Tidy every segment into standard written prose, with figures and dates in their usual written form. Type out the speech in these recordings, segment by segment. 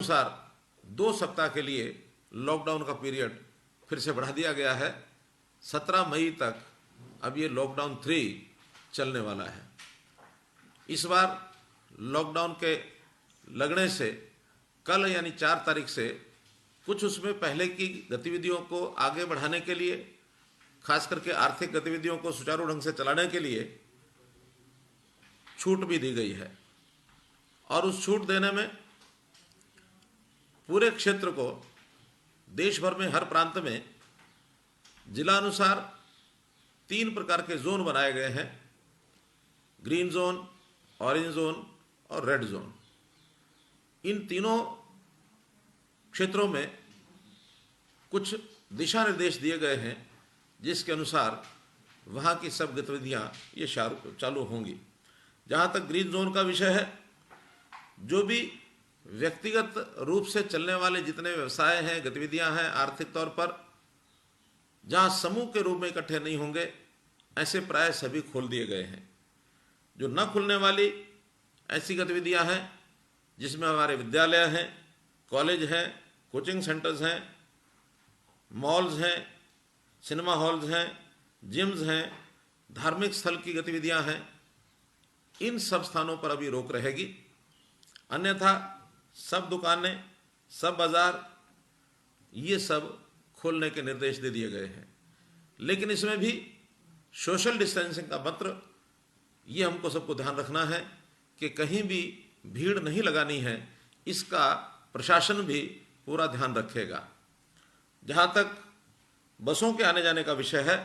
अनुसार 2 सप्ताह के लिए लॉकडाउन का पीरियड फिर से बढ़ा दिया गया है। 17 मई तक अब ये लॉकडाउन 3 चलने वाला है। इस बार लॉकडाउन के लगने से कल यानी 4 तारीख से कुछ उसमें पहले की गतिविधियों को आगे बढ़ाने के लिए, खास करके आर्थिक गतिविधियों को सुचारू ढंग से चलाने के लिए छूट भी दी गई है। और उस छूट देने में पूरे क्षेत्र को, देश भर में हर प्रांत में जिलानुसार 3 प्रकार के जोन बनाए गए हैं: ग्रीन जोन, ऑरेंज जोन और रेड जोन। इन तीनों क्षेत्रों में कुछ दिशा निर्देश दिए गए हैं जिसके अनुसार वहाँ की सब गतिविधियाँ ये चालू होंगी। जहाँ तक ग्रीन जोन का विषय है, जो भी व्यक्तिगत रूप से चलने वाले जितने व्यवसाय हैं, गतिविधियां हैं, आर्थिक तौर पर जहां समूह के रूप में इकट्ठे नहीं होंगे, ऐसे प्राय सभी खोल दिए गए हैं। जो न खुलने वाली ऐसी गतिविधियां हैं जिसमें हमारे विद्यालय हैं, कॉलेज हैं, कोचिंग सेंटर्स हैं, मॉल्स हैं, सिनेमा हॉल्स हैं, जिम्स हैं, धार्मिक स्थल की गतिविधियां हैं, इन सब स्थानों पर अभी रोक रहेगी। अन्यथा सब दुकानें, सब बाजार, ये सब खोलने के निर्देश दे दिए गए हैं। लेकिन इसमें भी सोशल डिस्टेंसिंग का मंत्र, ये हमको सबको ध्यान रखना है कि कहीं भी भीड़ नहीं लगानी है। इसका प्रशासन भी पूरा ध्यान रखेगा। जहाँ तक बसों के आने जाने का विषय है,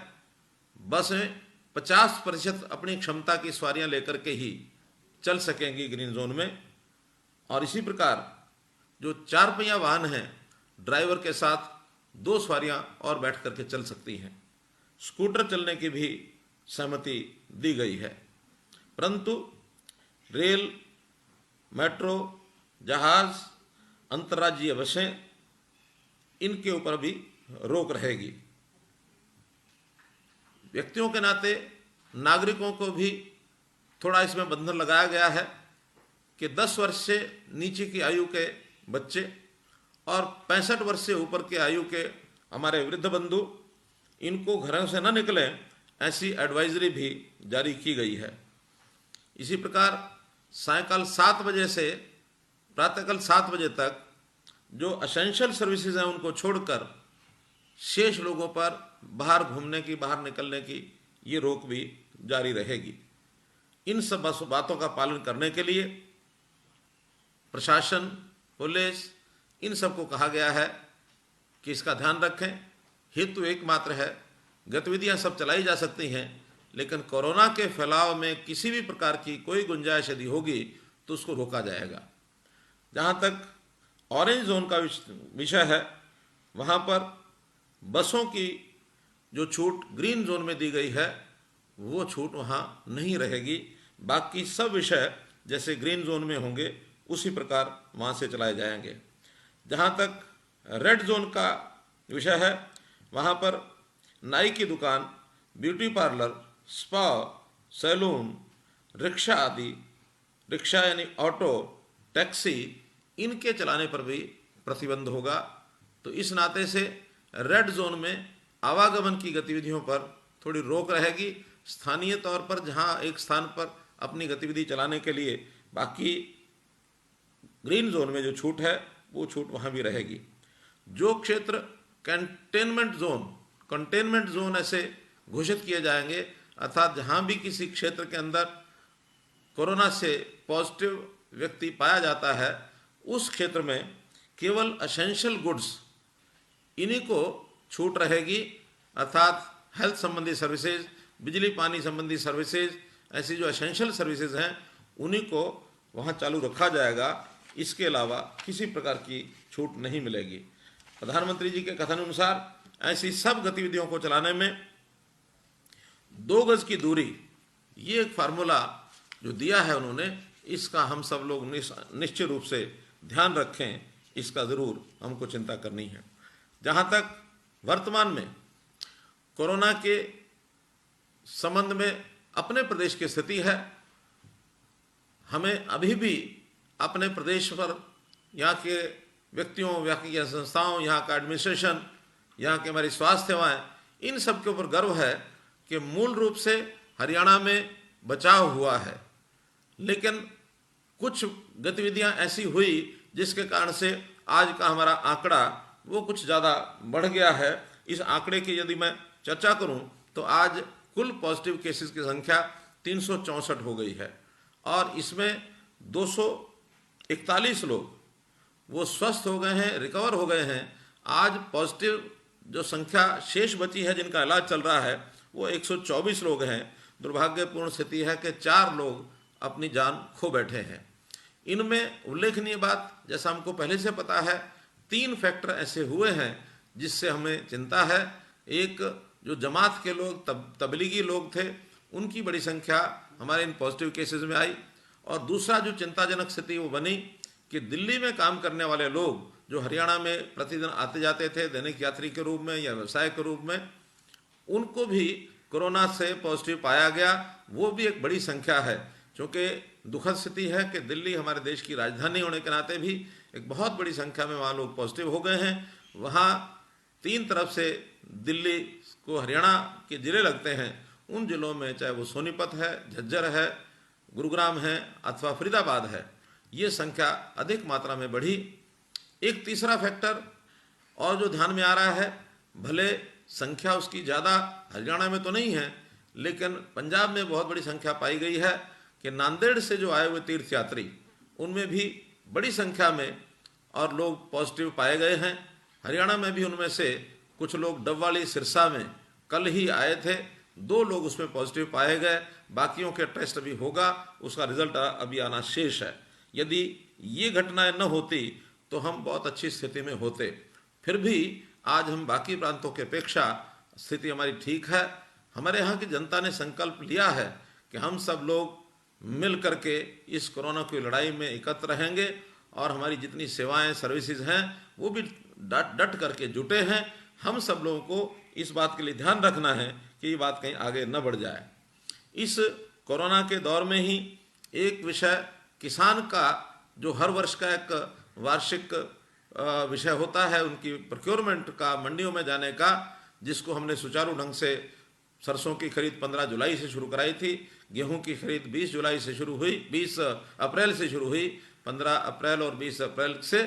बसें 50% अपनी क्षमता की सवारियाँ लेकर के ही चल सकेंगी ग्रीन जोन में। और इसी प्रकार जो 4 पहिया वाहन हैं, ड्राइवर के साथ 2 सवारियां और बैठ करके चल सकती हैं। स्कूटर चलने की भी सहमति दी गई है। परंतु रेल, मेट्रो, जहाज, अंतर्राज्यीय बसें, इनके ऊपर भी रोक रहेगी। व्यक्तियों के नाते नागरिकों को भी थोड़ा इसमें बंधन लगाया गया है कि 10 वर्ष से नीचे की आयु के बच्चे और 65 वर्ष से ऊपर के आयु के हमारे वृद्ध बंधु, इनको घरों से न निकलें, ऐसी एडवाइजरी भी जारी की गई है। इसी प्रकार सायंकाल 7 बजे से प्रातःकाल 7 बजे तक जो एसेंशियल सर्विसेज हैं उनको छोड़कर शेष लोगों पर बाहर घूमने की, बाहर निकलने की ये रोक भी जारी रहेगी। इन सब बातों का पालन करने के लिए प्रशासन, पुलिस, इन सबको कहा गया है कि इसका ध्यान रखें। हेतु एकमात्र है, गतिविधियां सब चलाई जा सकती हैं, लेकिन कोरोना के फैलाव में किसी भी प्रकार की कोई गुंजाइश यदि होगी तो उसको रोका जाएगा। जहाँ तक ऑरेंज जोन का विषय है, वहाँ पर बसों की जो छूट ग्रीन जोन में दी गई है, वो छूट वहाँ नहीं रहेगी। बाकी सब विषय जैसे ग्रीन जोन में होंगे उसी प्रकार वहाँ से चलाए जाएंगे। जहाँ तक रेड जोन का विषय है, वहाँ पर नाई की दुकान, ब्यूटी पार्लर, स्पा, सैलून, रिक्शा आदि, रिक्शा यानी ऑटो, टैक्सी, इनके चलाने पर भी प्रतिबंध होगा। तो इस नाते से रेड जोन में आवागमन की गतिविधियों पर थोड़ी रोक रहेगी। स्थानीय तौर पर जहाँ एक स्थान पर अपनी गतिविधि चलाने के लिए, बाकी ग्रीन जोन में जो छूट है वो छूट वहाँ भी रहेगी। जो क्षेत्र कंटेनमेंट जोन ऐसे घोषित किए जाएंगे, अर्थात जहाँ भी किसी क्षेत्र के अंदर कोरोना से पॉजिटिव व्यक्ति पाया जाता है, उस क्षेत्र में केवल एसेंशियल गुड्स, इन्हीं को छूट रहेगी। अर्थात हेल्थ संबंधी सर्विसेज, बिजली पानी संबंधी सर्विसेज, ऐसी जो एसेंशियल सर्विसेज हैं उन्हीं को वहाँ चालू रखा जाएगा। इसके अलावा किसी प्रकार की छूट नहीं मिलेगी। प्रधानमंत्री जी के कथन अनुसार ऐसी सब गतिविधियों को चलाने में 2 गज की दूरी, ये एक फार्मूला जो दिया है उन्होंने, इसका हम सब लोग निश्चित रूप से ध्यान रखें। इसका ज़रूर हमको चिंता करनी है। जहाँ तक वर्तमान में कोरोना के संबंध में अपने प्रदेश की स्थिति है, हमें अभी भी अपने प्रदेश पर, यहाँ के व्यक्तियों, यहाँ की संस्थाओं, यहाँ का एडमिनिस्ट्रेशन, यहाँ की हमारी स्वास्थ्य सेवाएं, इन सब के ऊपर गर्व है कि मूल रूप से हरियाणा में बचाव हुआ है। लेकिन कुछ गतिविधियां ऐसी हुई जिसके कारण से आज का हमारा आंकड़ा वो कुछ ज़्यादा बढ़ गया है। इस आंकड़े की यदि मैं चर्चा करूं तो आज कुल पॉजिटिव केसेस की संख्या 364 हो गई है और इसमें 241 लोग वो स्वस्थ हो गए हैं, रिकवर हो गए हैं। आज पॉजिटिव जो संख्या शेष बची है जिनका इलाज चल रहा है वो 124 लोग हैं। दुर्भाग्यपूर्ण स्थिति है कि 4 लोग अपनी जान खो बैठे हैं। इनमें उल्लेखनीय बात, जैसा हमको पहले से पता है, 3 फैक्टर ऐसे हुए हैं जिससे हमें चिंता है। एक, जो जमात के लोग, तबलीगी लोग थे, उनकी बड़ी संख्या हमारे इन पॉजिटिव केसेस में आई। और दूसरा जो चिंताजनक स्थिति वो बनी कि दिल्ली में काम करने वाले लोग जो हरियाणा में प्रतिदिन आते जाते थे दैनिक यात्री के रूप में या व्यवसाय के रूप में, उनको भी कोरोना से पॉजिटिव पाया गया। वो भी एक बड़ी संख्या है, क्योंकि दुखद स्थिति है कि दिल्ली हमारे देश की राजधानी होने के नाते भी एक बहुत बड़ी संख्या में वहाँ लोग पॉजिटिव हो गए हैं। वहाँ 3 तरफ से दिल्ली को हरियाणा के ज़िले लगते हैं। उन ज़िलों में चाहे वो सोनीपत है, झज्जर है, गुरुग्राम है अथवा फरीदाबाद है, ये संख्या अधिक मात्रा में बढ़ी। एक तीसरा फैक्टर और जो ध्यान में आ रहा है, भले संख्या उसकी ज़्यादा हरियाणा में तो नहीं है, लेकिन पंजाब में बहुत बड़ी संख्या पाई गई है कि नांदेड़ से जो आए हुए तीर्थयात्री, उनमें भी बड़ी संख्या में और लोग पॉजिटिव पाए गए हैं। हरियाणा में भी उनमें से कुछ लोग डबवाली, सिरसा में कल ही आए थे, 2 लोग उसमें पॉजिटिव पाए गए। बाकियों के टेस्ट अभी होगा, उसका रिजल्ट अभी आना शेष है। यदि ये घटनाएं न होती तो हम बहुत अच्छी स्थिति में होते। फिर भी आज हम बाकी प्रांतों की अपेक्षा स्थिति हमारी ठीक है। हमारे यहाँ की जनता ने संकल्प लिया है कि हम सब लोग मिल करके इस कोरोना की लड़ाई में एकत्र रहेंगे और हमारी जितनी सेवाएं, सर्विसेज हैं, वो भी डट करके जुटे हैं। हम सब लोगों को इस बात के लिए ध्यान रखना है कि ये बात कहीं आगे न बढ़ जाए। इस कोरोना के दौर में ही एक विषय, किसान का जो हर वर्ष का एक वार्षिक विषय होता है, उनकी प्रोक्योरमेंट का, मंडियों में जाने का, जिसको हमने सुचारू ढंग से, सरसों की खरीद 15 जुलाई से शुरू कराई थी, गेहूं की खरीद 20 जुलाई से शुरू हुई, 20 अप्रैल से शुरू हुई, 15 अप्रैल और 20 अप्रैल से,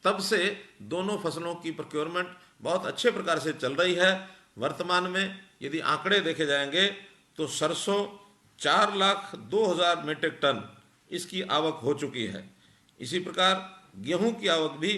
तब से दोनों फसलों की प्रोक्योरमेंट बहुत अच्छे प्रकार से चल रही है। वर्तमान में यदि आंकड़े देखे जाएंगे तो सरसों 4,02,000 मीट्रिक टन इसकी आवक हो चुकी है। इसी प्रकार गेहूं की आवक भी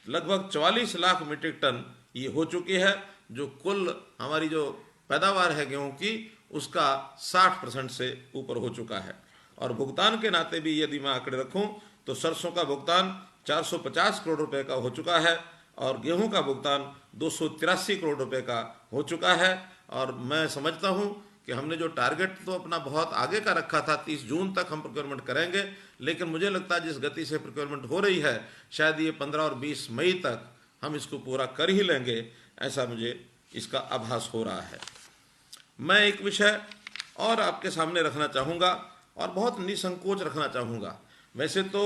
लगभग 44 लाख मीट्रिक टन ये हो चुकी है, जो कुल हमारी जो पैदावार है गेहूं की, उसका 60% से ऊपर हो चुका है। और भुगतान के नाते भी यदि मैं आंकड़े रखूं तो सरसों का भुगतान 450 करोड़ रुपए का हो चुका है और गेहूं का भुगतान 283 करोड़ रुपए का हो चुका है। और मैं समझता हूं कि हमने जो टारगेट तो अपना बहुत आगे का रखा था, 30 जून तक हम प्रोक्योरमेंट करेंगे, लेकिन मुझे लगता है जिस गति से प्रोक्योरमेंट हो रही है, शायद ये 15 और 20 मई तक हम इसको पूरा कर ही लेंगे, ऐसा मुझे इसका आभास हो रहा है। मैं एक विषय और आपके सामने रखना चाहूँगा और बहुत निसंकोच रखना चाहूँगा। वैसे तो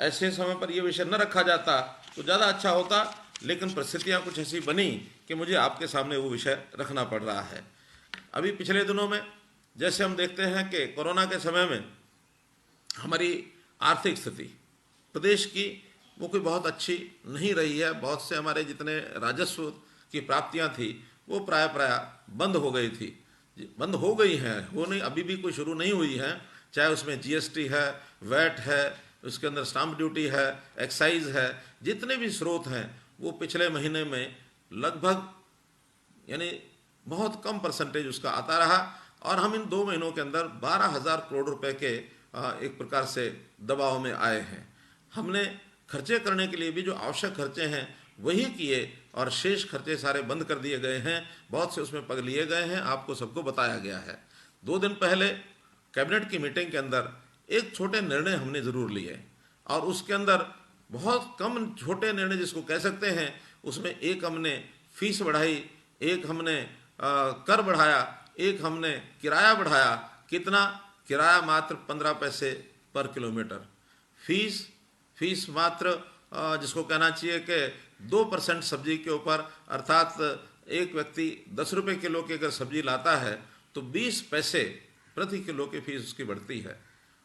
ऐसे समय पर यह विषय न रखा जाता तो ज़्यादा अच्छा होता, लेकिन परिस्थितियाँ कुछ ऐसी बनी कि मुझे आपके सामने वो विषय रखना पड़ रहा है। अभी पिछले दिनों में जैसे हम देखते हैं कि कोरोना के समय में हमारी आर्थिक स्थिति प्रदेश की वो कोई बहुत अच्छी नहीं रही है। बहुत से हमारे जितने राजस्व की प्राप्तियां थी वो प्राय बंद हो गई थी, बंद हो गई हैं, वो नहीं, अभी भी कोई शुरू नहीं हुई है। चाहे उसमें जीएसटी है, वैट है, उसके अंदर स्टाम्प ड्यूटी है, एक्साइज है, जितने भी स्रोत हैं वो पिछले महीने में लगभग यानी बहुत कम परसेंटेज उसका आता रहा और हम इन 2 महीनों के अंदर 12,000 करोड़ रुपए के एक प्रकार से दबाव में आए हैं। हमने खर्चे करने के लिए भी जो आवश्यक खर्चे हैं वही किए और शेष खर्चे सारे बंद कर दिए गए हैं। बहुत से उसमें पग लिए गए हैं, आपको सबको बताया गया है। 2 दिन पहले कैबिनेट की मीटिंग के अंदर एक छोटे निर्णय हमने ज़रूर लिए और उसके अंदर बहुत कम छोटे निर्णय जिसको कह सकते हैं, उसमें एक हमने फीस बढ़ाई, एक हमने कर बढ़ाया, एक हमने किराया बढ़ाया। कितना? किराया मात्र 15 पैसे पर किलोमीटर, फीस मात्र जिसको कहना चाहिए कि 2% सब्जी के ऊपर, अर्थात एक व्यक्ति 10 रुपये किलो की अगर सब्जी लाता है तो 20 पैसे प्रति किलो की फीस उसकी बढ़ती है।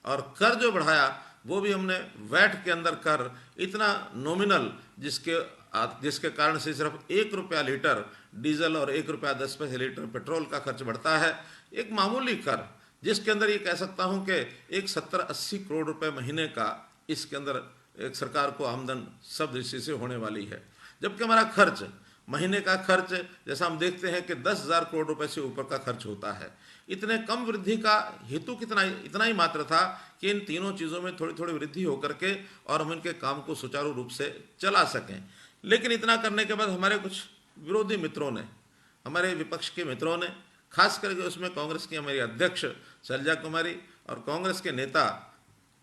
और कर जो बढ़ाया वो भी हमने वैट के अंदर कर इतना नॉमिनल, जिसके कारण से सिर्फ 1 रुपया लीटर डीजल और 1 रुपया 10 पैसे लीटर पेट्रोल का खर्च बढ़ता है। एक मामूली कर जिसके अंदर ये कह सकता हूँ कि एक 70-80 करोड़ रुपए महीने का इसके अंदर एक सरकार को आमदन सब दृष्टि से होने वाली है। जबकि हमारा खर्च, महीने का खर्च जैसा हम देखते हैं कि 10,000 करोड़ रुपए से ऊपर का खर्च होता है। इतने कम वृद्धि का हेतु इतना ही मात्र था कि इन तीनों चीज़ों में थोड़ी थोड़ी वृद्धि होकर के और हम इनके काम को सुचारू रूप से चला सकें। लेकिन इतना करने के बाद हमारे कुछ विरोधी मित्रों ने, हमारे विपक्ष के मित्रों ने, खास करके उसमें कांग्रेस की हमारी अध्यक्ष शैलजा कुमारी और कांग्रेस के नेता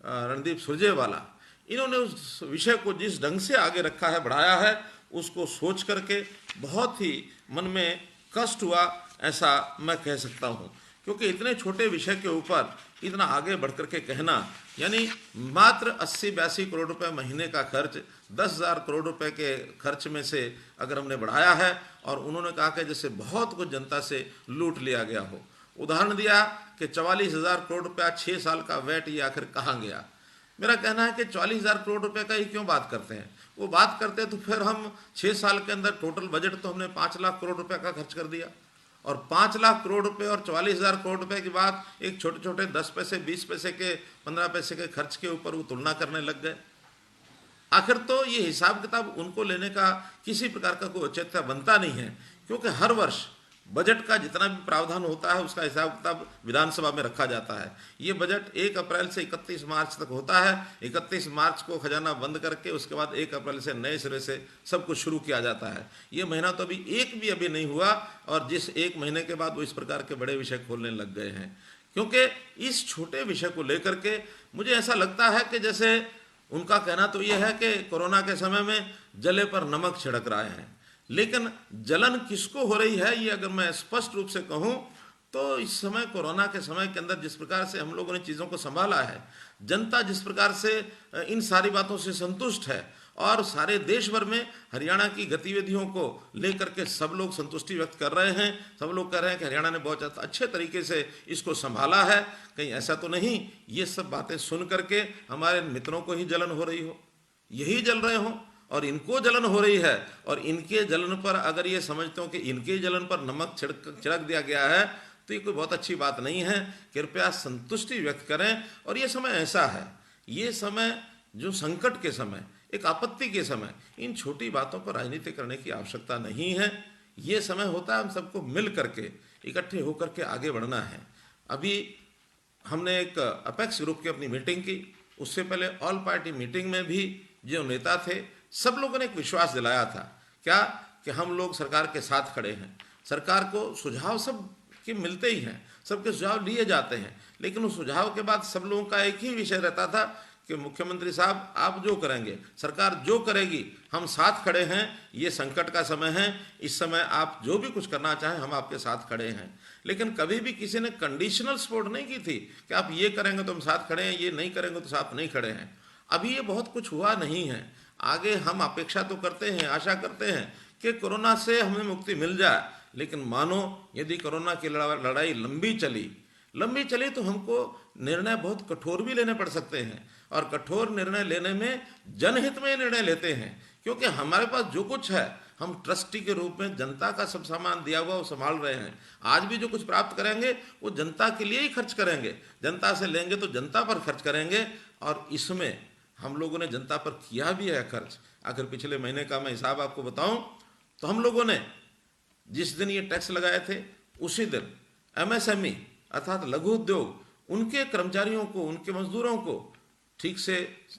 रणदीप सुरजेवाला, इन्होंने उस विषय को जिस ढंग से आगे रखा है, बढ़ाया है, उसको सोच करके बहुत ही मन में कष्ट हुआ, ऐसा मैं कह सकता हूँ। क्योंकि इतने छोटे विषय के ऊपर इतना आगे बढ़ करके कहना, यानी मात्र 80-82 करोड़ रुपए महीने का खर्च 10,000 करोड़ रुपए के खर्च में से अगर हमने बढ़ाया है, और उन्होंने कहा कि जैसे बहुत कुछ जनता से लूट लिया गया हो। उदाहरण दिया कि 44,000 करोड़ रुपया 6 साल का वैट ये आखिर कहाँ गया। मेरा कहना है कि 44,000 करोड़ रुपए का ही क्यों बात करते हैं। वो बात करते तो फिर हम 6 साल के अंदर टोटल बजट तो हमने 5 लाख करोड़ रुपए का खर्च कर दिया, और 5 लाख करोड़ रुपए और 44,000 करोड़ रुपए की बात एक छोटे छोटे 10 पैसे, 20 पैसे के, 15 पैसे के खर्च के ऊपर वो तुलना करने लग गए। आखिर तो ये हिसाब किताब उनको लेने का किसी प्रकार का कोई औचित्य बनता नहीं है, क्योंकि हर वर्ष बजट का जितना भी प्रावधान होता है उसका हिसाब किताब विधानसभा में रखा जाता है। ये बजट 1 अप्रैल से 31 मार्च तक होता है। 31 मार्च को खजाना बंद करके उसके बाद 1 अप्रैल से नए सिरे से सब कुछ शुरू किया जाता है। ये महीना तो अभी नहीं हुआ, और जिस 1 महीने के बाद वो इस प्रकार के बड़े विषय खोलने लग गए हैं। क्योंकि इस छोटे विषय को लेकर के मुझे ऐसा लगता है कि जैसे उनका कहना तो ये है कि कोरोना के समय में जले पर नमक छिड़क रहे हैं, लेकिन जलन किसको हो रही है ये अगर मैं स्पष्ट रूप से कहूं तो इस समय कोरोना के समय के अंदर जिस प्रकार से हम लोगों ने चीज़ों को संभाला है, जनता जिस प्रकार से इन सारी बातों से संतुष्ट है, और सारे देश भर में हरियाणा की गतिविधियों को लेकर के सब लोग संतुष्टि व्यक्त कर रहे हैं। सब लोग कह रहे हैं कि हरियाणा ने बहुत अच्छे तरीके से इसको संभाला है। कहीं ऐसा तो नहीं ये सब बातें सुन करके हमारे मित्रों को ही जलन हो रही हो, यही जल रहे हों और इनको जलन हो रही है, और इनके जलन पर अगर ये समझते हो कि इनके जलन पर नमक छिड़क दिया गया है तो ये कोई बहुत अच्छी बात नहीं है। कृपया संतुष्टि व्यक्त करें। और ये समय ऐसा है, ये समय जो संकट के समय, एक आपत्ति के समय, इन छोटी बातों पर राजनीति करने की आवश्यकता नहीं है। ये समय होता है हम सबको मिल करके इकट्ठे होकर के आगे बढ़ना है। अभी हमने एक अपेक्स ग्रुप की अपनी मीटिंग की, उससे पहले ऑल पार्टी मीटिंग में भी जो नेता थे सब लोगों ने एक विश्वास दिलाया था, क्या कि हम लोग सरकार के साथ खड़े हैं। सरकार को सुझाव सब के मिलते ही हैं, सबके सुझाव लिए जाते हैं, लेकिन उस सुझाव के बाद सब लोगों का एक ही विषय रहता था कि मुख्यमंत्री साहब आप जो करेंगे, सरकार जो करेगी, हम साथ खड़े हैं। ये संकट का समय है, इस समय आप जो भी कुछ करना चाहें हम आपके साथ खड़े हैं। लेकिन कभी भी किसी ने कंडीशनल सपोर्ट नहीं की थी कि आप ये करेंगे तो हम साथ खड़े हैं, ये नहीं करेंगे तो साथ नहीं खड़े हैं। अभी ये बहुत कुछ हुआ नहीं है। आगे हम अपेक्षा तो करते हैं, आशा करते हैं कि कोरोना से हमें मुक्ति मिल जाए, लेकिन मानो यदि कोरोना की लड़ाई लंबी चली तो हमको निर्णय बहुत कठोर भी लेने पड़ सकते हैं, और कठोर निर्णय लेने में जनहित में निर्णय लेते हैं। क्योंकि हमारे पास जो कुछ है हम ट्रस्टी के रूप में जनता का सब सामान दिया हुआ वो संभाल रहे हैं। आज भी जो कुछ प्राप्त करेंगे वो जनता के लिए ही खर्च करेंगे, जनता से लेंगे तो जनता पर खर्च करेंगे, और इसमें हम लोगों ने जनता पर किया भी है खर्च। अगर पिछले महीने का मैं हिसाब आपको बताऊं तो हम लोगों ने जिस दिन ये टैक्स लगाए थे उसी दिन MSME अर्थात लघु उद्योग, उनके कर्मचारियों को, उनके मजदूरों को ठीक से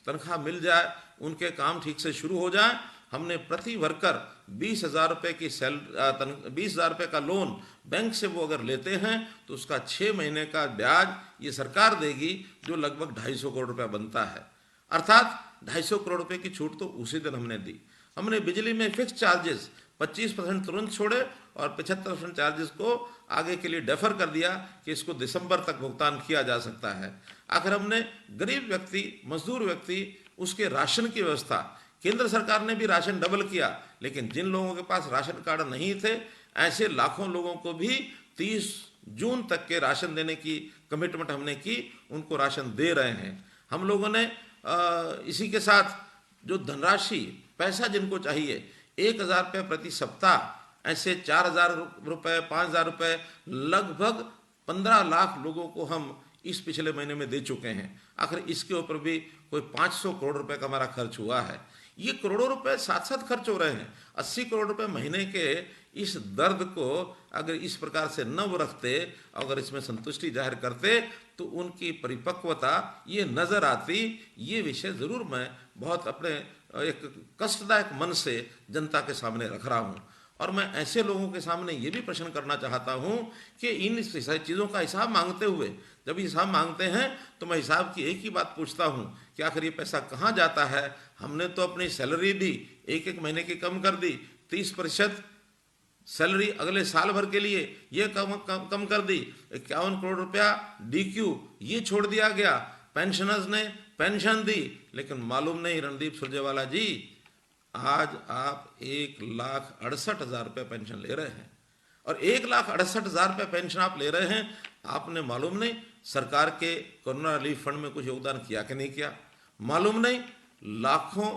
तनख्वाह मिल जाए, उनके काम ठीक से शुरू हो जाए। हमने प्रति वर्कर 20,000 रुपये की 20,000 रुपये का लोन बैंक से वो अगर लेते हैं तो उसका 6 महीने का ब्याज ये सरकार देगी, जो लगभग 250 करोड़ रुपया बनता है। अर्थात 250 करोड़ रुपए की छूट तो उसी दिन हमने दी। हमने बिजली में फिक्स चार्जेस 25% तुरंत छोड़े और 75% चार्जेस को आगे के लिए डेफर कर दिया कि इसको दिसंबर तक भुगतान किया जा सकता है। आखिर हमने गरीब व्यक्ति, मजदूर व्यक्ति, उसके राशन की व्यवस्था, केंद्र सरकार ने भी राशन डबल किया, लेकिन जिन लोगों के पास राशन कार्ड नहीं थे ऐसे लाखों लोगों को भी 30 जून तक के राशन देने की कमिटमेंट हमने की, उनको राशन दे रहे हैं। हम लोगों ने इसी के साथ जो धनराशि पैसा जिनको चाहिए 1,000 रुपये प्रति सप्ताह, ऐसे 4,000 रुपये 5,000 रुपये लगभग 15 लाख लोगों को हम इस पिछले महीने में दे चुके हैं। आखिर इसके ऊपर भी कोई 500 करोड़ रुपए का हमारा खर्च हुआ है। ये करोड़ों रुपए साथ साथ खर्च हो रहे हैं। 80 करोड़ रुपए महीने के इस दर्द को अगर इस प्रकार से न वो रखते, अगर इसमें संतुष्टि जाहिर करते तो उनकी परिपक्वता ये नज़र आती। ये विषय ज़रूर मैं बहुत अपने एक कष्टदायक मन से जनता के सामने रख रहा हूँ। और मैं ऐसे लोगों के सामने ये भी प्रश्न करना चाहता हूँ कि इन चीज़ों का हिसाब मांगते हुए, जब हिसाब मांगते हैं तो मैं हिसाब की एक ही बात पूछता हूँ कि आखिर ये पैसा कहाँ जाता है। हमने तो अपनी सैलरी भी एक एक महीने की कम कर दी, 30% सैलरी अगले साल भर के लिए ये कम कर दी, 51 करोड़ रुपया DQ ये छोड़ दिया गया, पेंशनर्स ने पेंशन दी, लेकिन मालूम नहीं रणदीप सुरजेवाला जी, आज आप 1,68,000 रुपये पेंशन ले रहे हैं और 1,68,000 रुपये पेंशन आप ले रहे हैं। आपने मालूम नहीं सरकार के कोरोना रिलीफ फंड में कुछ योगदान किया कि नहीं किया, मालूम नहीं लाखों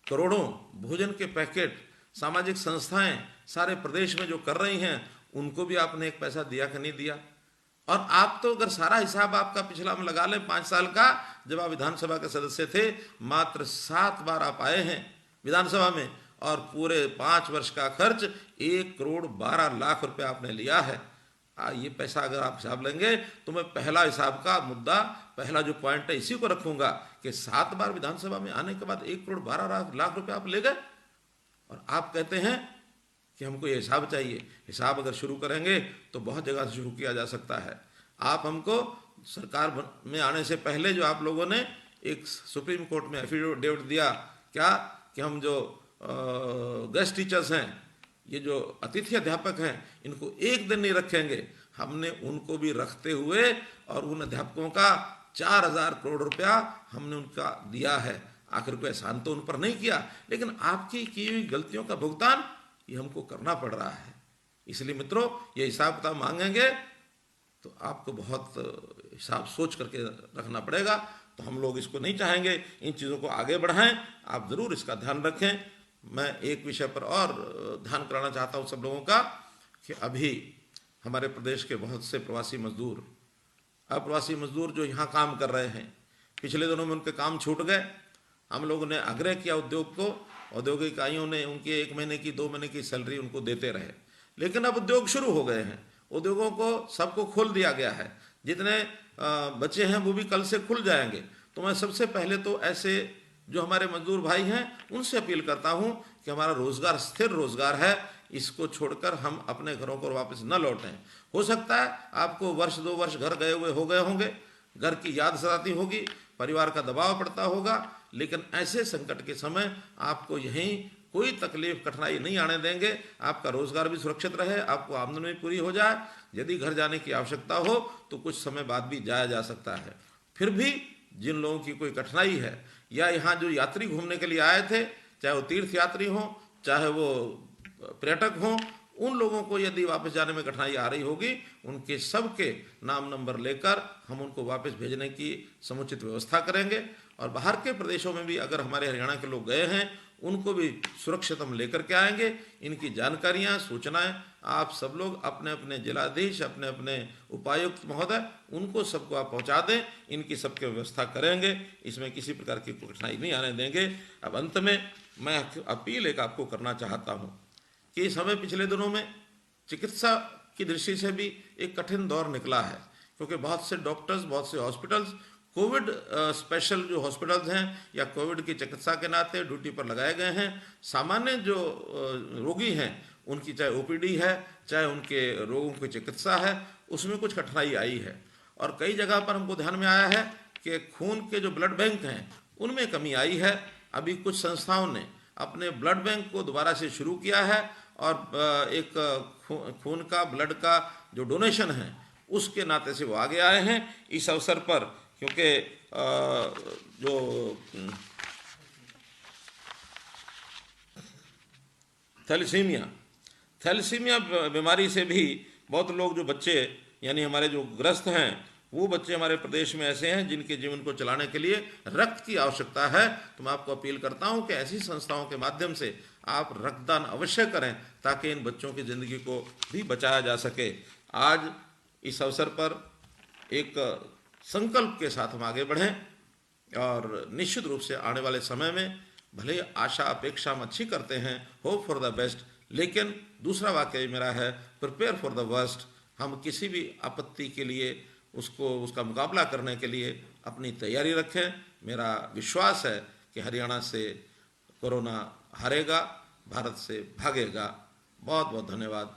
करोड़ों भोजन के पैकेट सामाजिक संस्थाएं सारे प्रदेश में जो कर रही हैं उनको भी आपने एक पैसा दिया कि नहीं दिया। और आप तो अगर सारा हिसाब आपका पिछला हम लगा लें 5 साल का, जब आप विधानसभा के सदस्य थे मात्र 7 बार आप आए हैं विधानसभा में और पूरे 5 वर्ष का खर्च 1,12,00,000 रुपये आपने लिया है। ये पैसा अगर आप हिसाब लेंगे तो मैं पहला हिसाब का मुद्दा, पहला जो पॉइंट है इसी को रखूंगा कि 7 बार विधानसभा में आने के बाद 1,12,00,000 रुपये आप ले गए और आप कहते हैं कि हमको ये हिसाब चाहिए। हिसाब अगर शुरू करेंगे तो बहुत जगह से शुरू किया जा सकता है। आप हमको सरकार में आने से पहले जो आप लोगों ने एक सुप्रीम कोर्ट में एफिडेविट दिया क्या कि हम जो गेस्ट टीचर्स हैं, ये जो अतिथि अध्यापक हैं, इनको एक दिन नहीं रखेंगे। हमने उनको भी रखते हुए और उन अध्यापकों का 4,000 करोड़ रुपया हमने उनका दिया है। आखिर कोई एहसान तो उन पर नहीं किया, लेकिन आपकी की हुई गलतियों का भुगतान ये हमको करना पड़ रहा है। इसलिए मित्रों, ये हिसाब किताब मांगेंगे तो आपको बहुत हिसाब सोच करके रखना पड़ेगा। तो हम लोग इसको नहीं चाहेंगे, इन चीज़ों को आगे बढ़ाएं। आप ज़रूर इसका ध्यान रखें। मैं एक विषय पर और ध्यान कराना चाहता हूँ सब लोगों का कि अभी हमारे प्रदेश के बहुत से प्रवासी मजदूर, अप्रवासी मजदूर जो यहाँ काम कर रहे हैं, पिछले दिनों में उनके काम छूट गए। हम लोगों ने आग्रह किया उद्योग को, औद्योगिक इकाइयों ने उनके 1 महीने की 2 महीने की सैलरी उनको देते रहे, लेकिन अब उद्योग शुरू हो गए हैं। उद्योगों को सबको खोल दिया गया है, जितने बचे हैं वो भी कल से खुल जाएंगे। तो मैं सबसे पहले तो ऐसे जो हमारे मजदूर भाई हैं उनसे अपील करता हूं कि हमारा रोजगार स्थिर रोजगार है, इसको छोड़कर हम अपने घरों को वापस न लौटें। हो सकता है आपको 1-2 वर्ष घर गए हुए हो गए होंगे, घर की याद सताती होगी, परिवार का दबाव पड़ता होगा, लेकिन ऐसे संकट के समय आपको यहीं कोई तकलीफ कठिनाई नहीं आने देंगे। आपका रोजगार भी सुरक्षित रहे, आपको आमदनी भी पूरी हो जाए। यदि घर जाने की आवश्यकता हो तो कुछ समय बाद भी जाया जा सकता है। फिर भी जिन लोगों की कोई कठिनाई है या यहाँ जो यात्री घूमने के लिए आए थे, चाहे वो तीर्थ यात्री हों चाहे वो पर्यटक हों, उन लोगों को यदि वापस जाने में कठिनाई आ रही होगी, उनके सबके नाम नंबर लेकर हम उनको वापस भेजने की समुचित व्यवस्था करेंगे। और बाहर के प्रदेशों में भी अगर हमारे हरियाणा के लोग गए हैं उनको भी सुरक्षित हम लेकर के आएंगे। इनकी जानकारियां, सूचनाएं आप सब लोग अपने अपने जिलाधीश, अपने अपने उपायुक्त महोदय, उनको सबको आप पहुंचा दें। इनकी सबकी व्यवस्था करेंगे, इसमें किसी प्रकार की कठिनाई नहीं आने देंगे। अब अंत में मैं अपील एक आपको करना चाहता हूं कि इस समय पिछले दिनों में चिकित्सा की दृष्टि से भी एक कठिन दौर निकला है, क्योंकि बहुत से डॉक्टर्स, बहुत से हॉस्पिटल्स कोविड स्पेशल जो हॉस्पिटल्स हैं या कोविड की चिकित्सा के नाते ड्यूटी पर लगाए गए हैं। सामान्य जो रोगी हैं उनकी चाहे ओपीडी है, चाहे उनके रोगों की चिकित्सा है, उसमें कुछ कठिनाई आई है। और कई जगह पर हमको ध्यान में आया है कि खून के जो ब्लड बैंक हैं उनमें कमी आई है। अभी कुछ संस्थाओं ने अपने ब्लड बैंक को दोबारा से शुरू किया है और एक खून का, ब्लड का जो डोनेशन है उसके नाते से वो आगे आए हैं। इस अवसर पर क्योंकि जो थैलेसीमिया, थैलेसीमिया बीमारी से भी बहुत लोग, जो बच्चे यानी हमारे जो ग्रस्त हैं, वो बच्चे हमारे प्रदेश में ऐसे हैं जिनके जीवन को चलाने के लिए रक्त की आवश्यकता है। तो मैं आपको अपील करता हूं कि ऐसी संस्थाओं के माध्यम से आप रक्तदान अवश्य करें ताकि इन बच्चों की ज़िंदगी को भी बचाया जा सके। आज इस अवसर पर एक संकल्प के साथ हम आगे बढ़ें और निश्चित रूप से आने वाले समय में भले आशा अपेक्षा हम अच्छी करते हैं, होप फॉर द बेस्ट, लेकिन दूसरा वाक्य मेरा है प्रिपेयर फॉर द वर्स्ट। हम किसी भी आपत्ति के लिए उसका मुकाबला करने के लिए अपनी तैयारी रखें। मेरा विश्वास है कि हरियाणा से कोरोना हारेगा, भारत से भागेगा। बहुत बहुत धन्यवाद।